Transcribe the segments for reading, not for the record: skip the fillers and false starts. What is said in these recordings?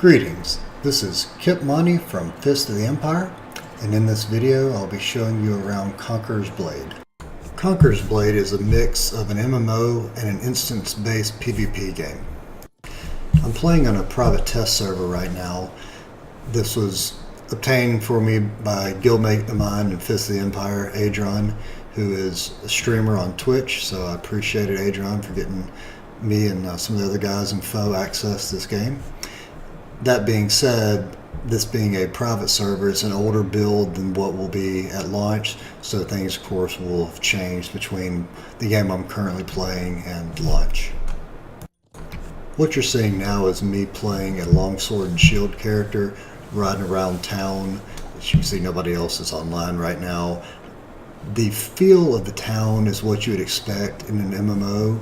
Greetings, this is Kip Monty from Fist of the Empire, and in this video I'll be showing you around Conqueror's Blade. Conqueror's Blade is a mix of an MMO and an instance-based PvP game. I'm playing on a private test server right now. This was obtained for me by a guildmate of mine in Fist of the Empire, Adron, who is a streamer on Twitch, so I appreciated Adron for getting me and some of the other guys in FO access to this game. That being said, this being a private server, it's an older build than what will be at launch, so things of course will have changed between the game I'm currently playing and launch. What you're seeing now is me playing a longsword and shield character riding around town. As you can see, nobody else is online right now. The feel of the town is what you would expect in an MMO.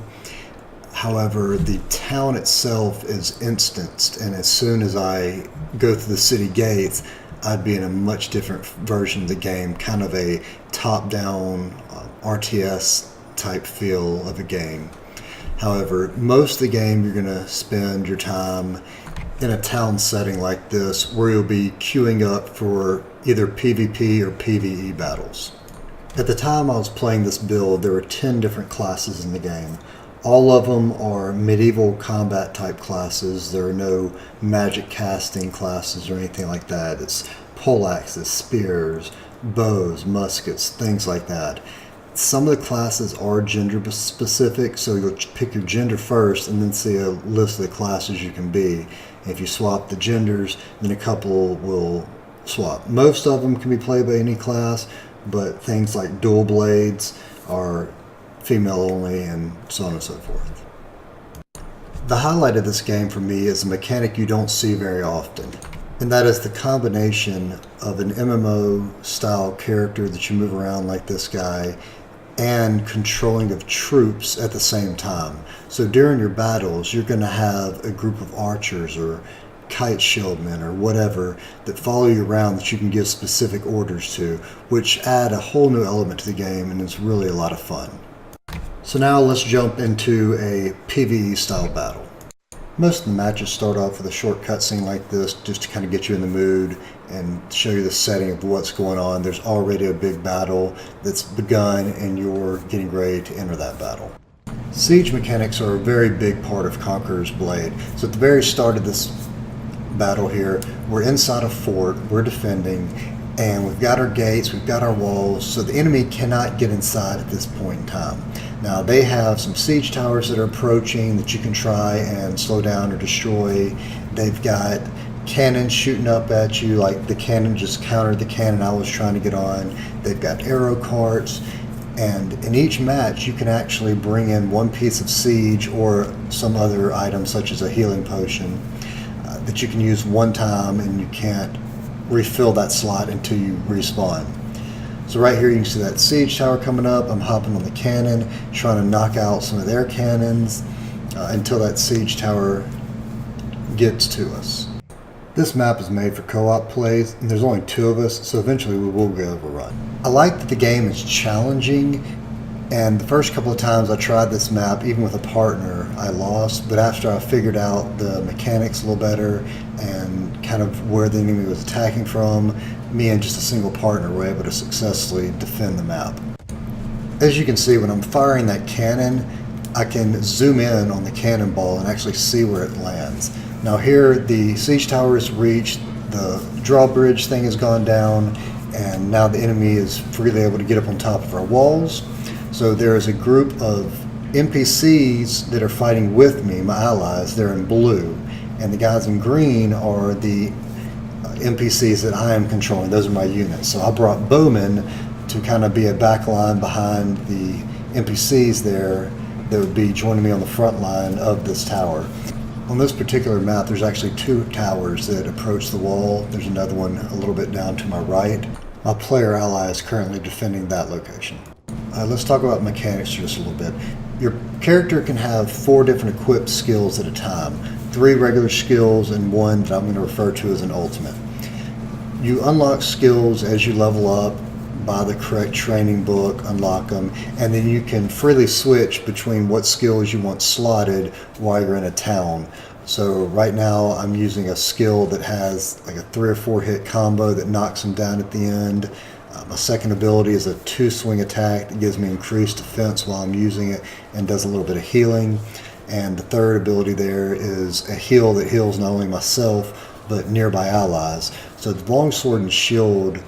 However, the town itself is instanced, and as soon as I go through the city gates, I'd be in a much different version of the game, kind of a top-down RTS type feel of a game. However, most of the game you're going to spend your time in a town setting like this, where you'll be queuing up for either PvP or PvE battles. At the time I was playing this build, there were 10 different classes in the game. All of them are medieval combat type classes. There are no magic casting classes or anything like that. It's poleaxes, spears, bows, muskets, things like that. Some of the classes are gender specific, so you'll pick your gender first and then see a list of the classes you can be. If you swap the genders, then a couple will swap. Most of them can be played by any class, but things like dual blades are female only, and so on and so forth. The highlight of this game for me is a mechanic you don't see very often, and that is the combination of an MMO style character that you move around like this guy and controlling of troops at the same time. So during your battles, you're going to have a group of archers or kite shieldmen or whatever that follow you around that you can give specific orders to, which add a whole new element to the game, and it's really a lot of fun. So now let's jump into a PvE style battle. Most of the matches start off with a short cutscene like this just to kind of get you in the mood and show you the setting of what's going on. There's already a big battle that's begun and you're getting ready to enter that battle. Siege mechanics are a very big part of Conqueror's Blade. So at the very start of this battle here, we're inside a fort, we're defending, and we've got our gates, we've got our walls, so the enemy cannot get inside at this point in time. Now they have some siege towers that are approaching that you can try and slow down or destroy. They've got cannons shooting up at you, like the cannon just countered the cannon I was trying to get on. They've got arrow carts, and in each match you can actually bring in one piece of siege or some other item such as a healing potion that you can use one time, and you can't refill that slot until you respawn. So right here you can see that siege tower coming up. I'm hopping on the cannon, trying to knock out some of their cannons until that siege tower gets to us. This map is made for co-op plays, and there's only 2 of us, so eventually we will get overrun. I like that the game is challenging, and the first couple of times I tried this map, even with a partner, I lost, but after I figured out the mechanics a little better and kind of where the enemy was attacking from, me and just a single partner were able to successfully defend the map. As you can see, when I'm firing that cannon, I can zoom in on the cannonball and actually see where it lands. Now here, the siege tower is reached, the drawbridge thing has gone down, and now the enemy is freely able to get up on top of our walls. So there is a group of NPCs that are fighting with me, my allies. They're in blue, and the guys in green are the NPCs that I am controlling. Those are my units. So I brought bowmen to kind of be a back line behind the NPCs there that would be joining me on the front line of this tower. On this particular map, there's actually 2 towers that approach the wall. There's another one a little bit down to my right. My player ally is currently defending that location. Let's talk about mechanics just a little bit. Your character can have 4 different equipped skills at a time. 3 regular skills and 1 that I'm going to refer to as an ultimate. You unlock skills as you level up, buy the correct training book, unlock them, and then you can freely switch between what skills you want slotted while you're in a town. So right now I'm using a skill that has like a 3 or 4 hit combo that knocks them down at the end. My second ability is a 2-swing attack that gives me increased defense while I'm using it and does a little bit of healing. And the third ability there is a heal that heals not only myself but nearby allies. So the longsword and shield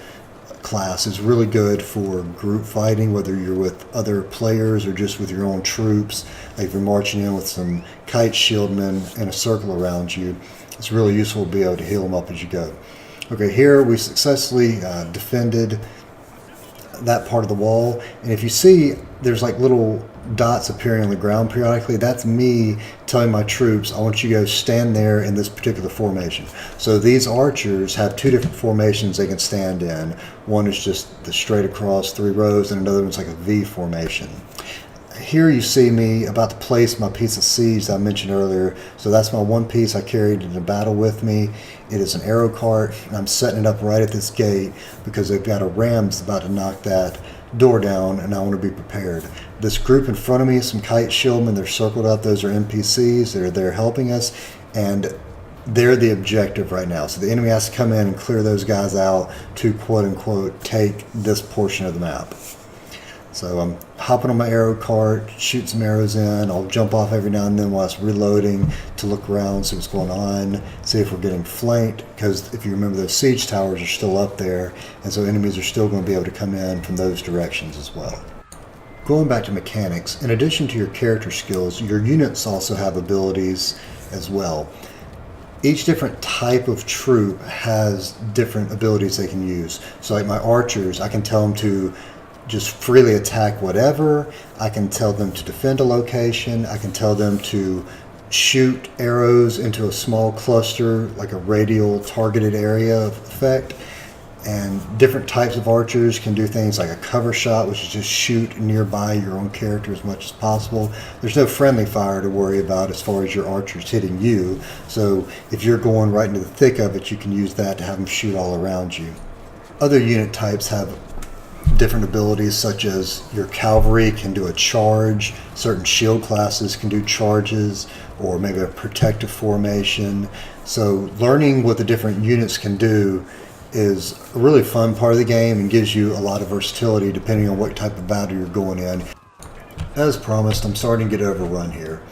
class is really good for group fighting, whether you're with other players or just with your own troops. Like if you're marching in with some kite shieldmen in a circle around you, it's really useful to be able to heal them up as you go. Okay, here we successfully defended that part of the wall, and if you see there's like little dots appearing on the ground periodically, that's me telling my troops, I want you to go stand there in this particular formation. So these archers have 2 different formations they can stand in. One is just the straight across 3 rows, and another one's like a V formation. Here you see me about to place my piece of siege that I mentioned earlier. So that's my one piece I carried into battle with me. It is an arrow cart, and I'm setting it up right at this gate because they've got a ram that's about to knock that door down, and I want to be prepared. This group in front of me is some kite shieldmen. They're circled up. Those are NPCs. They're there helping us, and they're the objective right now. So the enemy has to come in and clear those guys out to quote-unquote take this portion of the map. So I'm hopping on my arrow cart, shoot some arrows in. I'll jump off every now and then while it's reloading to look around, see what's going on, see if we're getting flanked, because if you remember, those siege towers are still up there, and so enemies are still going to be able to come in from those directions as well. Going back to mechanics, in addition to your character skills, your units also have abilities as well. Each different type of troop has different abilities they can use. So like my archers, I can tell them to just freely attack whatever. I can tell them to defend a location. I can tell them to shoot arrows into a small cluster, like a radial targeted area effect. And different types of archers can do things like a cover shot, which is just shoot nearby your own character as much as possible. There's no friendly fire to worry about as far as your archers hitting you. So if you're going right into the thick of it, you can use that to have them shoot all around you. Other unit types have different abilities, such as your cavalry can do a charge, certain shield classes can do charges, or maybe a protective formation. So learning what the different units can do is a really fun part of the game and gives you a lot of versatility depending on what type of battle you're going in. As promised, I'm starting to get overrun here.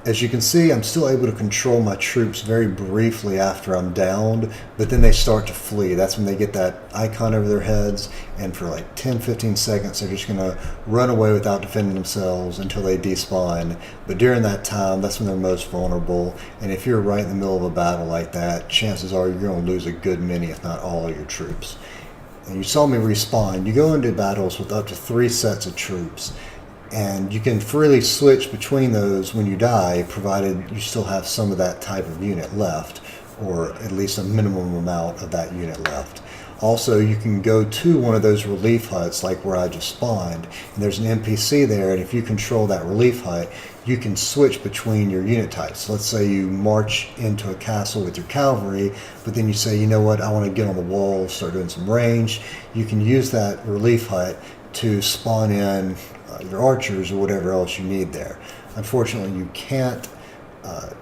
As you can see, I'm still able to control my troops very briefly after I'm downed, but then they start to flee. That's when they get that icon over their heads, and for like 10-15 seconds they're just going to run away without defending themselves until they despawn. But during that time, that's when they're most vulnerable, and if you're right in the middle of a battle like that, chances are you're going to lose a good many, if not all, of your troops. And you saw me respawn. You go into battles with up to 3 sets of troops, and you can freely switch between those when you die, provided you still have some of that type of unit left, or at least a minimum amount of that unit left. Also, you can go to one of those relief huts, like where I just spawned, and there's an NPC there, and if you control that relief hut, you can switch between your unit types. Let's say you march into a castle with your cavalry, but then you say, you know what, I want to get on the wall, start doing some range. You can use that relief hut to spawn in your archers or whatever else you need there. Unfortunately, you can't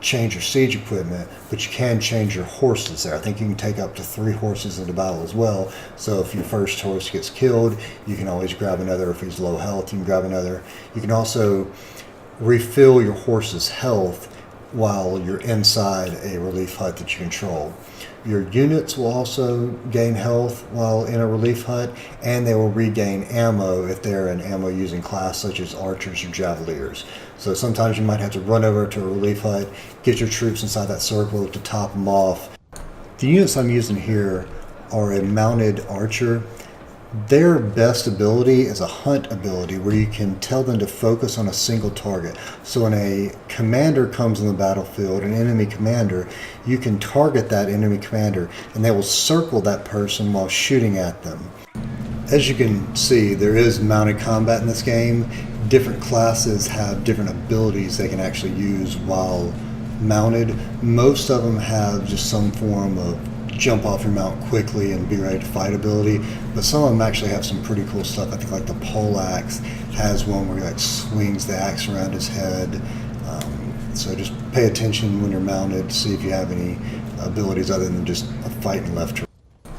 change your siege equipment, but you can change your horses there. I think you can take up to 3 horses into battle as well. So if your first horse gets killed, you can always grab another. If he's low health, you can grab another. You can also refill your horse's health while you're inside a relief hut that you control. Your units will also gain health while in a relief hut, and they will regain ammo if they're an ammo using class such as archers or javeliers. So sometimes you might have to run over to a relief hut, get your troops inside that circle to top them off. The units I'm using here are a mounted archer. Their best ability is a hunt ability where you can tell them to focus on a single target. So when a commander comes on the battlefield, an enemy commander, you can target that enemy commander and they will circle that person while shooting at them. As you can see, there is mounted combat in this game. Different classes have different abilities they can actually use while mounted. Most of them have just some form of jump off your mount quickly and be ready to fight ability, but some of them actually have some pretty cool stuff. I think like the pole axe has one where he like swings the axe around his head. So just pay attention when you're mounted, see if you have any abilities other than just a fighting left to right.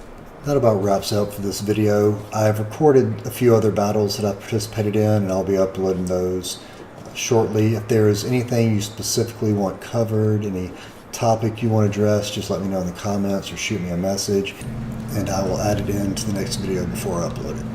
That about wraps up for this video. I've recorded a few other battles that I've participated in, and I'll be uploading those shortly. If there is anything you specifically want covered, any topic you want to address, just let me know in the comments or shoot me a message, and I will add it into the next video before I upload it.